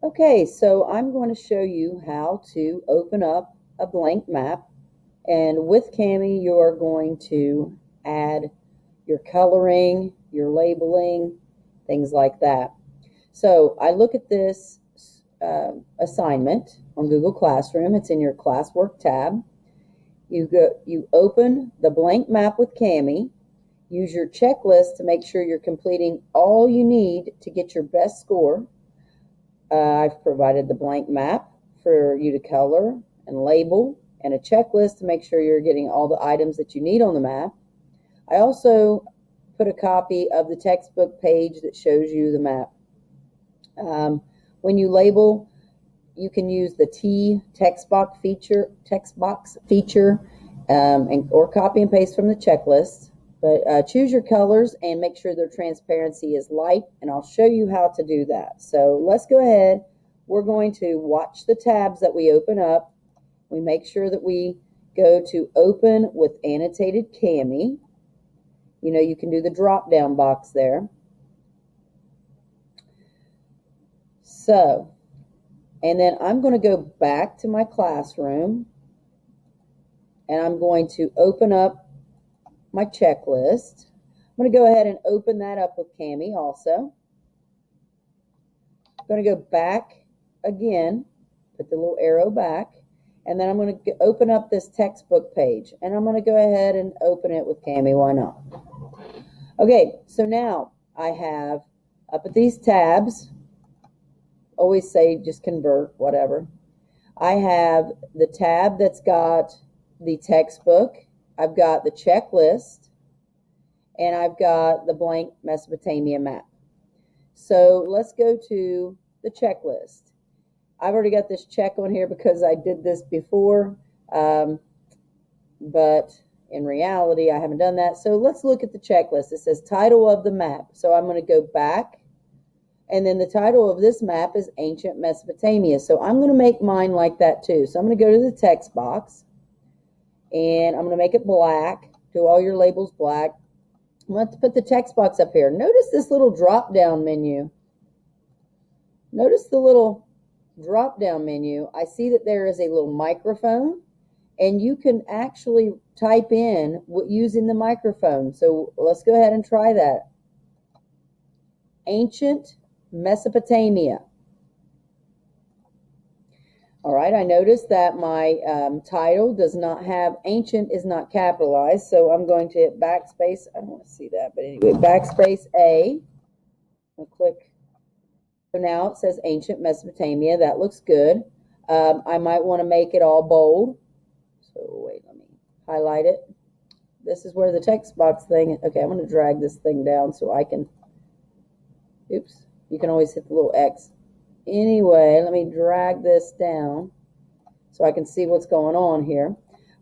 Okay, so I'm going to show you how to open up a blank map, and with Cami you're going to add your coloring, your labeling, things like that. So I look at this assignment on Google Classroom. It's in your classwork tab. You open the blank map with Cami. Use your checklist to make sure you're completing all you need to get your best score. I've provided the blank map for you to color and label, and a checklist to make sure you're getting all the items that you need on the map. I also put a copy of the textbook page that shows you the map. When you label, you can use the T text box feature, or copy and paste from the checklist. But choose your colors and make sure their transparency is light, and I'll show you how to do that. So let's go ahead. We're going to watch the tabs that we open up. We make sure that we go to open with annotated Cami. You know, you can do the drop down box there. So, and then I'm going to go back to my classroom, and I'm going to open up my checklist. I'm going to go ahead and open that up with Cami also. I'm going to go back again, put the little arrow back, and then I'm going to open up this textbook page, and I'm going to go ahead and open it with Cami. Why not? Okay, so now I have up at these tabs, always say just convert, whatever. I have the tab that's got the textbook, I've got the checklist, and I've got the blank Mesopotamia map. So let's go to the checklist. I've already got this check on here because I did this before, but in reality, I haven't done that. So let's look at the checklist. It says title of the map. So I'm going to go back, and then the title of this map is Ancient Mesopotamia. So I'm going to make mine like that too. So I'm going to go to the text box, and I'm going to make it black. Do all your labels black. I'm going to put the text box up here. Notice this little drop down menu. Notice the little drop down menu. I see that there is a little microphone, and you can actually type in using the microphone. So let's go ahead and try that. Ancient Mesopotamia. All right, I noticed that my title does not have, ancient is not capitalized, so I'm going to hit backspace. I don't want to see that, but anyway, backspace A. I'll click. So now it says Ancient Mesopotamia. That looks good. I might want to make it all bold. So wait, let me highlight it. This is where the text box thing, okay, I'm going to drag this thing down so I can, oops, you can always hit the little X. Anyway, let me drag this down so I can see what's going on here.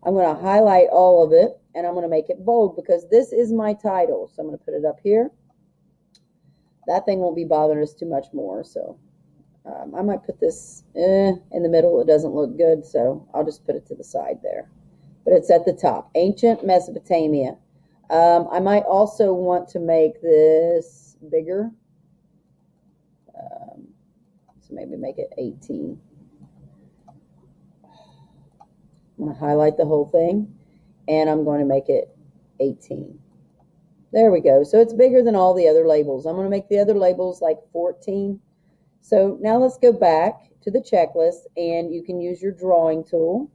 I'm going to highlight all of it, and I'm going to make it bold because this is my title. So I'm going to put it up here. That thing won't be bothering us too much more. So I might put this in the middle. It doesn't look good, so I'll just put it to the side there. But it's at the top. Ancient Mesopotamia. I might also want to make this bigger. So maybe make it 18. I'm going to highlight the whole thing, and I'm going to make it 18. There we go. So it's bigger than all the other labels. I'm going to make the other labels like 14. So now let's go back to the checklist, and you can use your drawing tool.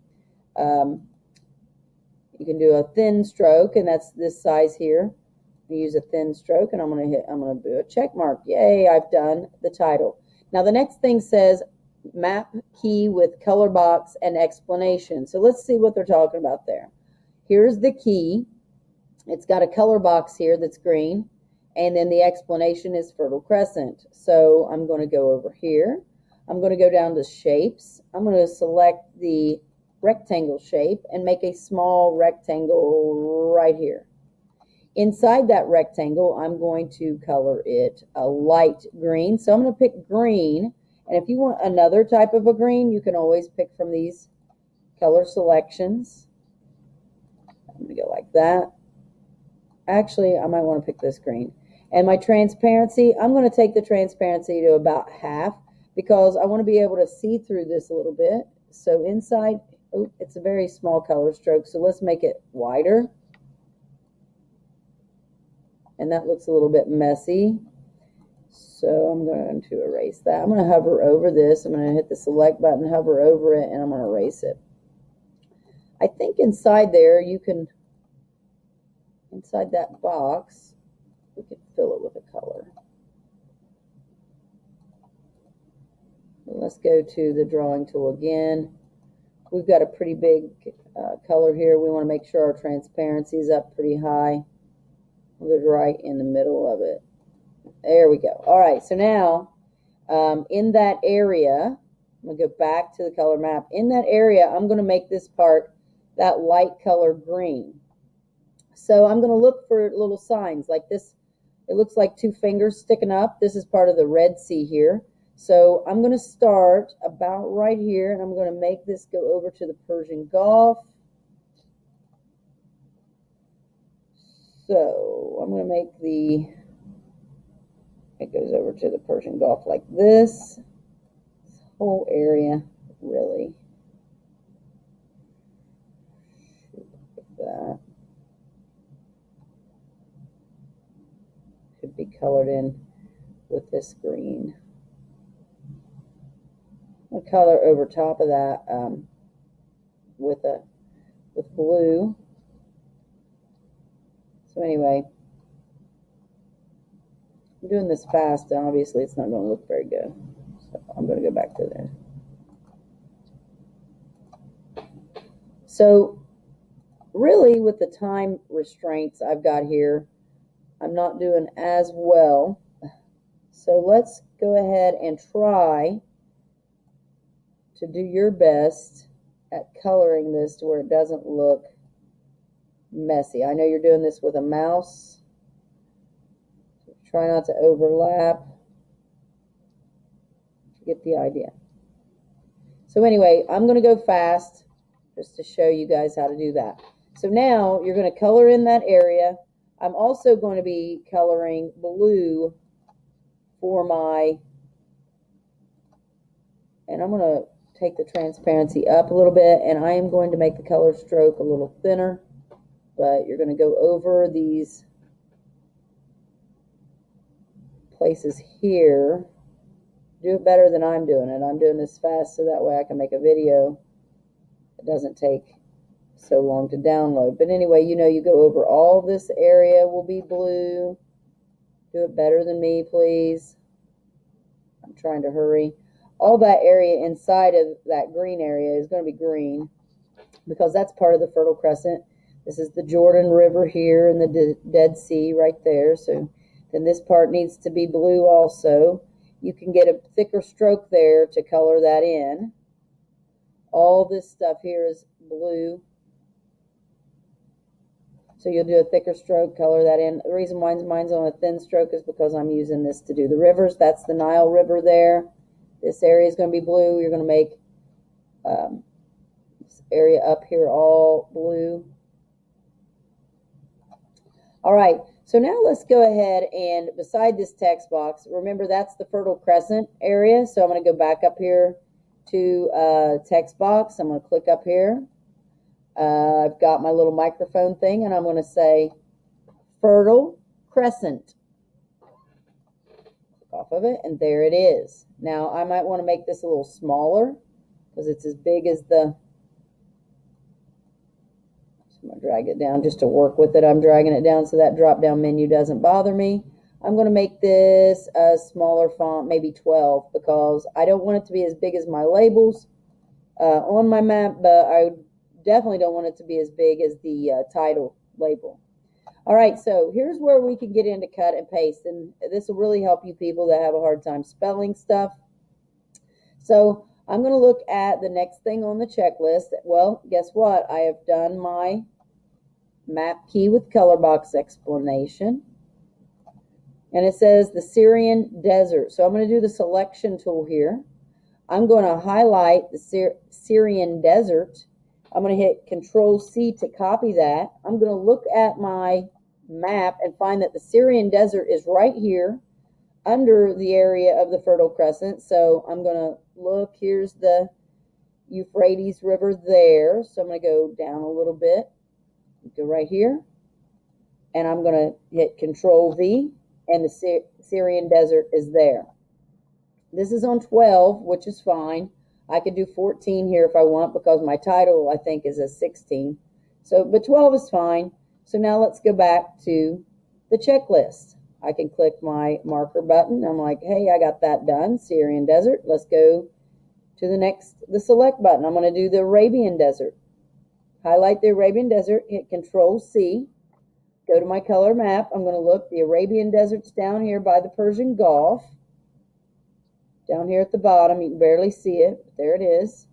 You can do a thin stroke, and that's this size here. You use a thin stroke, and I'm going to do a check mark. Yay, I've done the title. Now the next thing says map key with color box and explanation. So let's see what they're talking about there. Here's the key. It's got a color box here that's green, and then the explanation is Fertile Crescent. So I'm going to go over here. I'm going to go down to shapes. I'm going to select the rectangle shape and make a small rectangle right here. Inside that rectangle, I'm going to color it a light green. So I'm going to pick green. And if you want another type of a green, you can always pick from these color selections. I'm going to go like that. Actually, I might want to pick this green. And my transparency, I'm going to take the transparency to about half because I want to be able to see through this a little bit. So inside, oh, it's a very small color stroke, so let's make it wider. And that looks a little bit messy. So I'm going to erase that. I'm going to hover over this. I'm going to hit the select button, hover over it, and I'm going to erase it. I think inside there you can, inside that box, we can fill it with a color. Let's go to the drawing tool again. We've got a pretty big color here. We want to make sure our transparency is up pretty high. We'll go right in the middle of it. There we go. All right, so now in that area, I'm going to go back to the color map. In that area, I'm going to make this part that light color green. So I'm going to look for little signs like this. It looks like two fingers sticking up. This is part of the Red Sea here. So I'm going to start about right here, and I'm going to make this go over to the Persian Gulf. So I'm going to make it goes over to the Persian Gulf like this. This whole area, really. Like that. Could be colored in with this green. I'll color over top of that with blue. So anyway, I'm doing this fast, and obviously it's not going to look very good. So I'm going to go back to there. So really, with the time restraints I've got here, I'm not doing as well. So let's go ahead and try to do your best at coloring this to where it doesn't look messy. I know you're doing this with a mouse. Try not to overlap. Get the idea. So anyway, I'm going to go fast just to show you guys how to do that. So now you're going to color in that area. I'm also going to be coloring blue for and I'm going to take the transparency up a little bit, and I am going to make the color stroke a little thinner, but you're going to go over these places here. Do it better than I'm doing it. I'm doing this fast so that way I can make a video. It doesn't take so long to download. But anyway, you know, you go over all this area will be blue. Do it better than me, please. I'm trying to hurry. All that area inside of that green area is going to be green because that's part of the Fertile Crescent. This is the Jordan River here and the Dead Sea right there. So then this part needs to be blue also. You can get a thicker stroke there to color that in. All this stuff here is blue. So you'll do a thicker stroke, color that in. The reason mine's on a thin stroke is because I'm using this to do the rivers. That's the Nile River there. This area is going to be blue. You're going to make this area up here all blue. All right, so now let's go ahead and beside this text box, remember that's the Fertile Crescent area. So I'm going to go back up here to text box. I'm going to click up here. I've got my little microphone thing, and I'm going to say Fertile Crescent. Click off of it, and there it is. Now, I might want to make this a little smaller because it's as big as the... So I'm going to drag it down just to work with it. I'm dragging it down so that drop-down menu doesn't bother me. I'm going to make this a smaller font, maybe 12, because I don't want it to be as big as my labels on my map, but I definitely don't want it to be as big as the title label. All right, so here's where we can get into cut and paste, and this will really help you people that have a hard time spelling stuff. So I'm going to look at the next thing on the checklist. Well, guess what? I have done my map key with color box explanation, and it says the Syrian desert. So I'm going to do the selection tool here. I'm going to highlight the Syrian desert. I'm going to hit Control-C to copy that. I'm going to look at my map and find that the Syrian desert is right here. under the area of the Fertile Crescent. So I'm going to look, here's the Euphrates River there. So I'm going to go down a little bit, go right here, and I'm going to hit Control V, and the Syrian Desert is there. This is on 12, which is fine. I could do 14 here if I want, because my title, I think, is a 16. So, but 12 is fine. So now let's go back to the checklist. I can click my marker button. I'm like, hey, I got that done, Syrian Desert. Let's go to the select button. I'm going to do the Arabian Desert. Highlight the Arabian Desert, hit Control C, go to my color map. I'm going to look, the Arabian Desert's down here by the Persian Gulf. Down here at the bottom, you can barely see it, but there it is.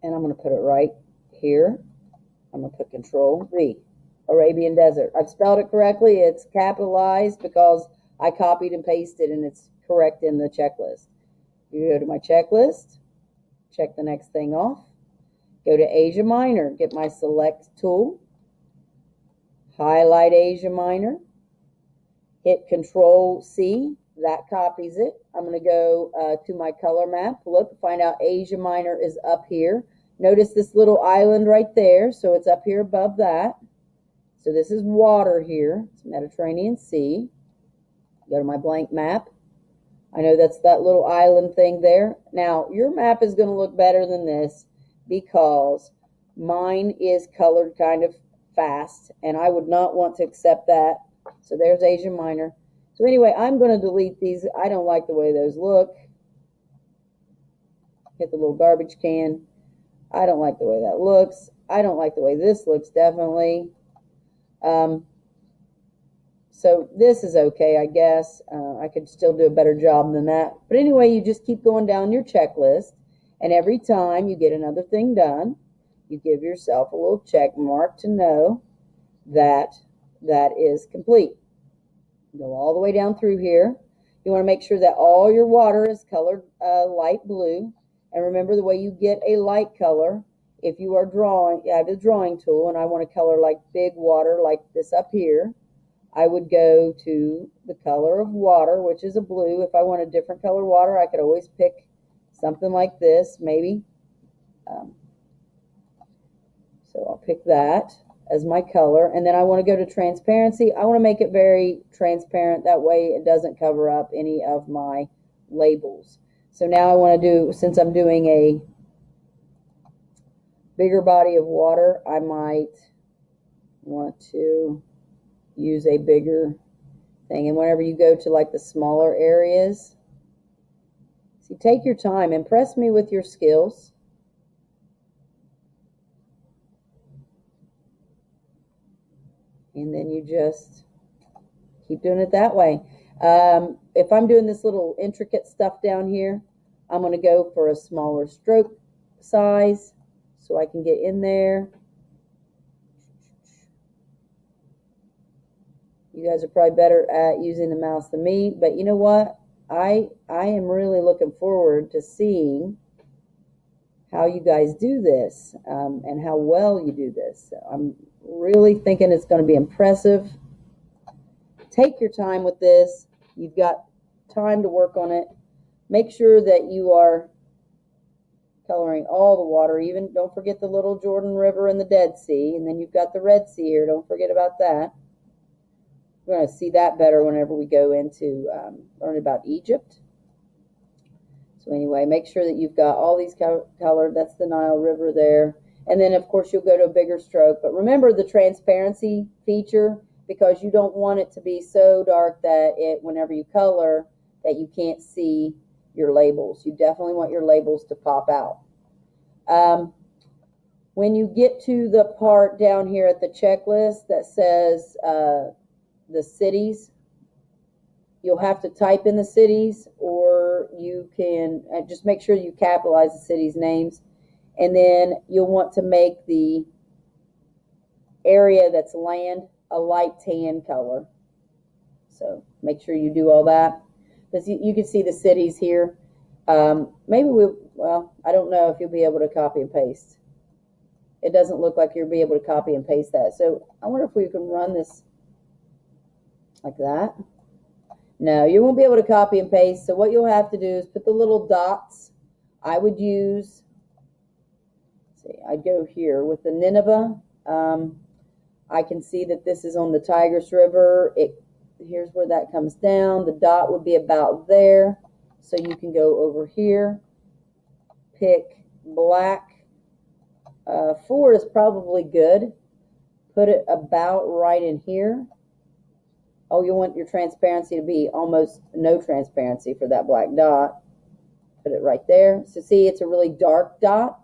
And I'm going to put it right here. I'm going to put Control V, Arabian Desert. I've spelled it correctly. It's capitalized because I copied and pasted, and it's correct in the checklist. You go to my checklist, check the next thing off, go to Asia Minor, get my select tool, highlight Asia Minor, hit Control C, that copies it. I'm going to go to my color map, look, find out Asia Minor is up here. Notice this little island right there, so it's up here above that. So this is water here, it's Mediterranean Sea. Go to my blank map. I know that's that little island thing there. Now, your map is going to look better than this because mine is colored kind of fast, and I would not want to accept that. So there's Asia Minor. So anyway, I'm going to delete these. I don't like the way those look. Hit the little garbage can. I don't like the way that looks. I don't like the way this looks, definitely. So this is okay, I guess. I could still do a better job than that. But anyway, you just keep going down your checklist, and every time you get another thing done, you give yourself a little check mark to know that that is complete. Go all the way down through here. You want to make sure that all your water is colored light blue. And remember, the way you get a light color, if you are drawing, you have a drawing tool, and I want to color like big water like this up here, I would go to the color of water, which is a blue. If I want a different color water, I could always pick something like this, maybe. So I'll pick that as my color, and then I want to go to transparency. I want to make it very transparent, that way it doesn't cover up any of my labels. So now I want to do, since I'm doing a bigger body of water, I might want to use a bigger thing. And whenever you go to like the smaller areas, see, take your time, impress me with your skills. And then you just keep doing it that way. If I'm doing this little intricate stuff down here, I'm going to go for a smaller stroke size so I can get in there. You guys are probably better at using the mouse than me, but you know what? I am really looking forward to seeing how you guys do this and how well you do this. I'm really thinking it's going to be impressive. Take your time with this. You've got time to work on it. Make sure that you are coloring all the water. Even don't forget the little Jordan River and the Dead Sea, and then you've got the Red Sea here. Don't forget about that. We're going to see that better whenever we go into learn about Egypt. So anyway, make sure that you've got all these colored. That's the Nile River there. And then, of course, you'll go to a bigger stroke. But remember the transparency feature, because you don't want it to be so dark that whenever you color, that you can't see your labels. You definitely want your labels to pop out. When you get to the part down here at the checklist that says the cities, you'll have to type in the cities, or you can just make sure you capitalize the cities' names. And then you'll want to make the area that's land a light tan color. So make sure you do all that. Because you can see the cities here. Maybe well, I don't know if you'll be able to copy and paste. It doesn't look like you'll be able to copy and paste that. So I wonder if we can run this like that. No, you won't be able to copy and paste. So what you'll have to do is put the little dots. I would use, let's see, I'd go here with the Nineveh. I can see that this is on the Tigris River. Here's where that comes down. The dot would be about there. So you can go over here, pick black. 4 is probably good. Put it about right in here. Oh, you want your transparency to be almost no transparency for that black dot. Put it right there. So see, it's a really dark dot.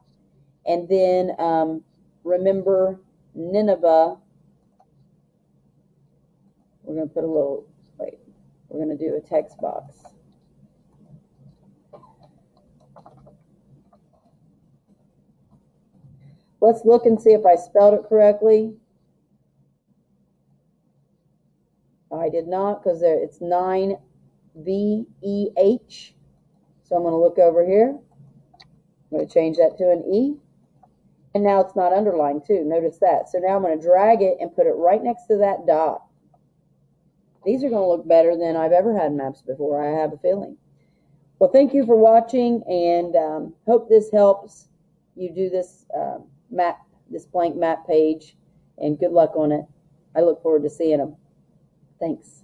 And then remember Nineveh. We're going to put a little, wait, we're going to do a text box. Let's look and see if I spelled it correctly. I did not, because it's 9VEH. So I'm going to look over here. I'm going to change that to an E. And now it's not underlined too. Notice that. So now I'm going to drag it and put it right next to that dot. These are going to look better than I've ever had maps before, I have a feeling. Well, thank you for watching, and hope this helps you do this this blank map page, and good luck on it. I look forward to seeing them. Thanks.